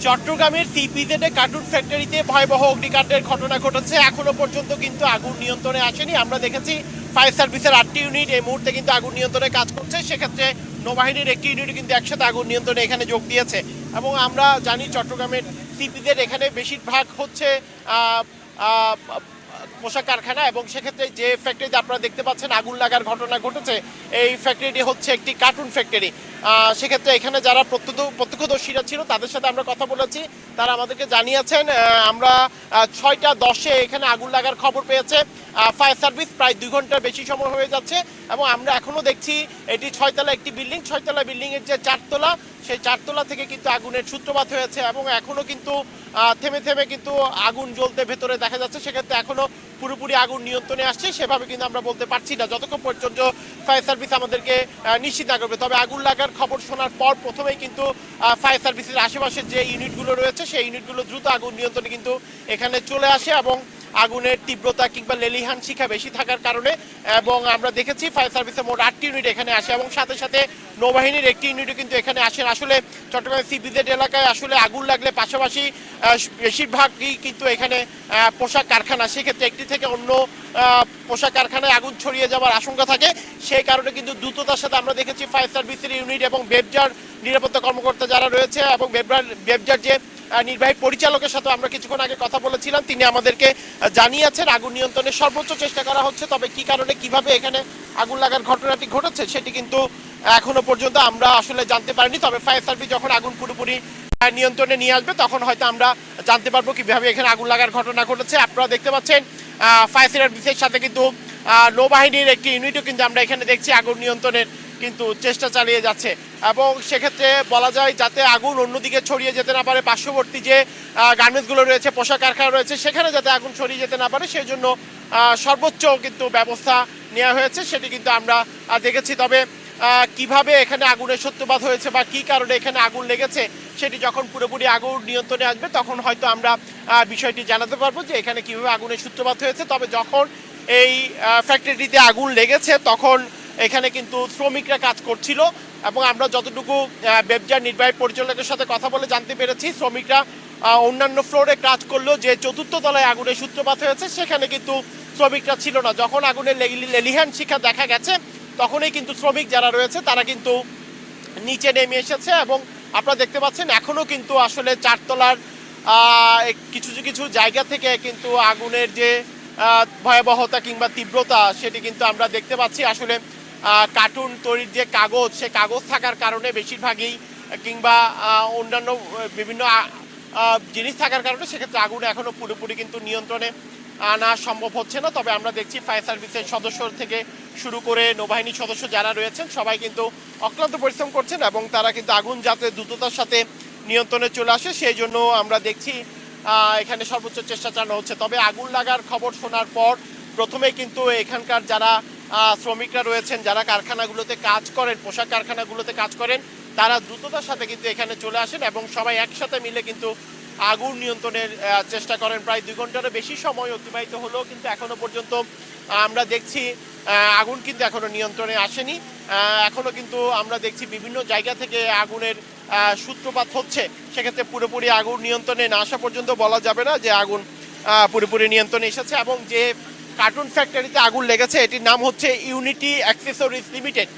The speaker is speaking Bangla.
চট্টগ্রামের সিপিজেডে কার্টুন ফ্যাক্টরিতে ভয়াবহ অগ্নিকাণ্ডের ঘটনা ঘটেছে। এখনো পর্যন্ত কিন্তু আগুন নিয়ন্ত্রণে আসেনি। আমরা দেখেছি ফায়ার সার্ভিসের 8টি ইউনিট এই মুহূর্তে কিন্তু আগুন নিয়ন্ত্রণে কাজ করছে। সেক্ষেত্রে নৌবাহিনীর একটি ইউনিট কিন্তু একসাথে আগুন নিয়ন্ত্রণে এখানে যোগ দিয়েছে। এবং আমরা জানি চট্টগ্রামের সিপিজেড এখানে বেশিরভাগ হচ্ছে পোশাক কারখানা, এবং সেক্ষেত্রে যে ফ্যাক্টরিতে আপনারা দেখতে পাচ্ছেন আগুন লাগার ঘটনা ঘটেছে, এই ফ্যাক্টরিটি হচ্ছে একটি কার্টুন ফ্যাক্টরি। সেক্ষেত্রে এখানে যারা প্রত্যক্ষদর্শীরা ছিল তাদের সাথে আমরা কথা বলেছি। তারা আমাদেরকে জানিয়েছেন আমরা 6টা 10-এ এখানে আগুন লাগার খবর পেয়েছে ফায়ার সার্ভিস। প্রায় 2 ঘন্টার বেশি সময় হয়ে যাচ্ছে এবং আমরা এখনও দেখছি এটি 6তলা একটি বিল্ডিং। 6তলা বিল্ডিংয়ের যে 4তলা, সেই 4তলা থেকে কিন্তু আগুনের সূত্রপাত হয়েছে এবং এখনও কিন্তু থেমে থেমে কিন্তু আগুন জ্বলতে ভেতরে দেখা যাচ্ছে। সেক্ষেত্রে এখনও পুরোপুরি আগুন নিয়ন্ত্রণে আসছে সেভাবে কিন্তু আমরা বলতে পারছি না যতক্ষণ পর্যন্ত ফায়ার সার্ভিস আমাদেরকে নিশ্চিত না করবে। তবে আগুন লাগার খবর শোনার পর প্রথমেই কিন্তু ফায়ার সার্ভিসের আশেপাশের যে ইউনিটগুলো রয়েছে সেই ইউনিটগুলো দ্রুত আগুন নিয়ন্ত্রণে কিন্তু এখানে চলে আসে এবং আগুনের তীব্রতা কিংবা লেলিহান শিখা বেশি থাকার কারণে, এবং আমরা দেখেছি ফায়ার সার্ভিসের মোট 8টি ইউনিট এখানে আসে এবং সাথে সাথে নৌবাহিনীর একটি ইউনিটও কিন্তু এখানে আসেন। আসলে চট্টগ্রাম সিপিজেড এলাকায় আসলে আগুন লাগলে পাশাপাশি বেশিরভাগই কিন্তু এখানে পোশাক কারখানা, সেক্ষেত্রে একটি থেকে অন্য পোশাক কারখানায় আগুন ছড়িয়ে যাওয়ার আশঙ্কা থাকে। সেই কারণে কিন্তু দ্রুততার সাথে আমরা দেখেছি ফায়ার সার্ভিসের ইউনিট এবং বেবজার নিরাপত্তা কর্মকর্তা যারা রয়েছে এবং বেবজার যে নির্বাহী পরিচালকের সাথে আমরা কিছুক্ষণ আগে কথা বলেছিলাম, তিনি আমাদেরকে জানিয়েছেন আগুন নিয়ন্ত্রণের সর্বোচ্চ চেষ্টা করা হচ্ছে। তবে কি কারণে কিভাবে এখানে আগুন লাগার ঘটনাটি ঘটেছে সেটি কিন্তু এখনো পর্যন্ত আমরা আসলে জানতে পারিনি। তবে ফায়ার সার্ভিস যখন আগুন পুরোপুরি নিয়ন্ত্রণে নিয়ে আসবে তখন হয়তো আমরা জানতে পারবো কিভাবে এখানে আগুন লাগার ঘটনা ঘটেছে। আপনারা দেখতে পাচ্ছেন ফায়ার সার্ভিসের সাথে কিন্তু নৌবাহিনীর একটি ইউনিটও কিন্তু আমরা এখানে দেখছি আগুন নিয়ন্ত্রণের কিন্তু চেষ্টা চালিয়ে যাচ্ছে। এবং সেক্ষেত্রে বলা যায় যাতে আগুন অন্যদিকে ছড়িয়ে যেতে না পারে, পার্শ্ববর্তী যে গার্মেন্টসগুলো রয়েছে, পোশাক কারখানা রয়েছে, সেখানে যাতে আগুন ছড়িয়ে যেতে না পারে সেই জন্য সর্বোচ্চ কিন্তু ব্যবস্থা নেওয়া হয়েছে সেটি কিন্তু আমরা দেখেছি। তবে কিভাবে এখানে আগুনের সূত্রপাত হয়েছে বা কী কারণে এখানে আগুন লেগেছে সেটি যখন পুরোপুরি আগুন নিয়ন্ত্রণে আসবে তখন হয়তো আমরা বিষয়টি জানাতে পারবো যে এখানে কীভাবে আগুনের সূত্রপাত হয়েছে। তবে যখন এই ফ্যাক্টরিটিতে আগুন লেগেছে তখন এখানে কিন্তু শ্রমিকরা কাজ করছিল এবং আমরা যতটুকু বেবজার নির্বাহী পরিচালকের সাথে কথা বলে জানতে পেরেছি শ্রমিকরা অন্যান্য ফ্লোরে কাজ করলেও যে 4র্থ তলায় আগুনের সূত্রপাত হয়েছে সেখানে কিন্তু শ্রমিকরা ছিল না। যখন আগুনের লেলিহান শিখা দেখা গেছে তখনই কিন্তু শ্রমিক যারা রয়েছে তারা কিন্তু নিচে নেমে এসেছে এবং আপনারা দেখতে পাচ্ছেন এখনও কিন্তু আসলে 4তলার কিছু কিছু জায়গা থেকে কিন্তু আগুনের যে ভয়াবহতা কিংবা তীব্রতা সেটি কিন্তু আমরা দেখতে পাচ্ছি। আসলে কার্টুন তৈরির যে কাগজ, সে কাগজ থাকার কারণে বেশিরভাগই কিংবা অন্যান্য বিভিন্ন জিনিস থাকার কারণে সেক্ষেত্রে আগুন এখনও পুরোপুরি কিন্তু নিয়ন্ত্রণে আনা সম্ভব হচ্ছে না। তবে আমরা দেখছি ফায়ার সার্ভিসের সদস্য থেকে শুরু করে নৌবাহিনীর সদস্য যারা রয়েছেন সবাই কিন্তু অক্লান্ত পরিশ্রম করছেন এবং তারা কিন্তু আগুন যাতে দ্রুততার সাথে নিয়ন্ত্রণে চলে আসে সেই জন্য আমরা দেখছি এখানে সর্বোচ্চ চেষ্টা চালানো হচ্ছে। তবে আগুন লাগার খবর শোনার পর প্রথমেই কিন্তু এখানকার যারা শ্রমিকরা রয়েছেন, যারা কারখানাগুলোতে কাজ করেন, পোশাক কারখানাগুলোতে কাজ করেন, তারা দ্রুততার সাথে কিন্তু এখানে চলে আসেন এবং সবাই একসাথে মিলে কিন্তু আগুন নিয়ন্ত্রণের চেষ্টা করেন। প্রায় 2 ঘন্টারও বেশি সময় অতিবাহিত হলেও কিন্তু এখনো পর্যন্ত আমরা দেখছি আগুন কিন্তু এখনো নিয়ন্ত্রণে আসেনি। এখনো কিন্তু আমরা দেখছি বিভিন্ন জায়গা থেকে আগুনের সূত্রপাত হচ্ছে। সেক্ষেত্রে পুরোপুরি আগুন নিয়ন্ত্রণে না আসা পর্যন্ত বলা যাবে না যে আগুন পুরোপুরি নিয়ন্ত্রণে এসেছে। এবং যে কার্টুন ফ্যাক্টরিতে আগুন লেগেছে এটির নাম হচ্ছে ইউনিটি অ্যাক্সেসরিজ লিমিটেড।